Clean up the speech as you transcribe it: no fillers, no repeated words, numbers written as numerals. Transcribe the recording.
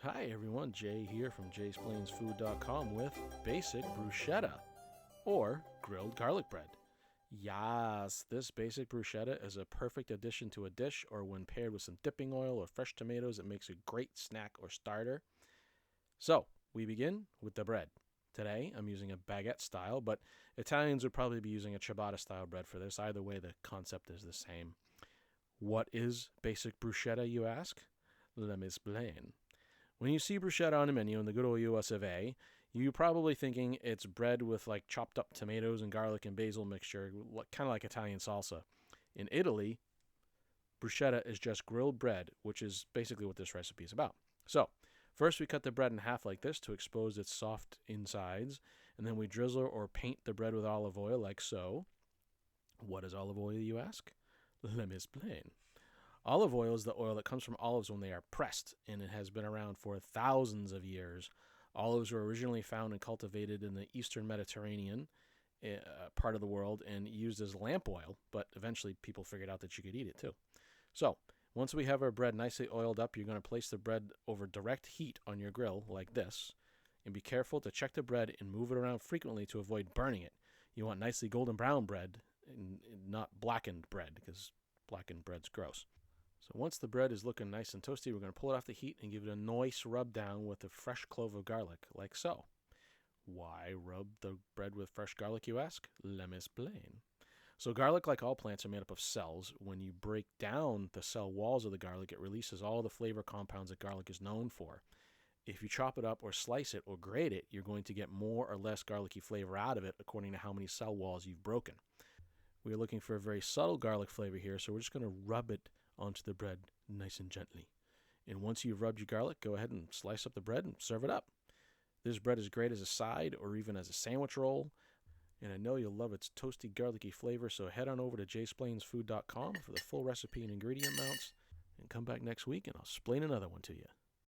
Hi everyone, Jay here from jaysplainsfood.com with Basic Bruschetta, or grilled garlic bread. Yes, this basic bruschetta is a perfect addition to a dish, or when paired with some dipping oil or fresh tomatoes, it makes a great snack or starter. So, we begin with the bread. Today, I'm using a baguette style, but Italians would probably be using a ciabatta style bread for this. Either way, the concept is the same. What is basic bruschetta, you ask? Let me explain. When you see bruschetta on the menu in the good old US of A, you're probably thinking it's bread with like chopped up tomatoes and garlic and basil mixture, kind of like Italian salsa. In Italy, bruschetta is just grilled bread, which is basically what this recipe is about. So, first we cut the bread in half like this to expose its soft insides, and then we drizzle or paint the bread with olive oil like so. What is olive oil, you ask? Let me explain. Olive oil is the oil that comes from olives when they are pressed, and it has been around for thousands of years. Olives were originally found and cultivated in the eastern Mediterranean part of the world and used as lamp oil, but eventually people figured out that you could eat it too. So, once we have our bread nicely oiled up, you're going to place the bread over direct heat on your grill like this, and be careful to check the bread and move it around frequently to avoid burning it. You want nicely golden brown bread, and not blackened bread, because blackened bread's gross. So once the bread is looking nice and toasty, we're going to pull it off the heat and give it a nice rub down with a fresh clove of garlic, like so. Why rub the bread with fresh garlic, you ask? Let me explain. So garlic, like all plants, are made up of cells. When you break down the cell walls of the garlic, it releases all the flavor compounds that garlic is known for. If you chop it up or slice it or grate it, you're going to get more or less garlicky flavor out of it according to how many cell walls you've broken. We're looking for a very subtle garlic flavor here, so we're just going to rub it onto the bread nice and gently. And once you've rubbed your garlic, go ahead and slice up the bread and serve it up. This bread is great as a side or even as a sandwich roll, and I know you'll love its toasty, garlicky flavor, so head on over to jaysplainsfood.com for the full recipe and ingredient amounts, and come back next week and I'll explain another one to you.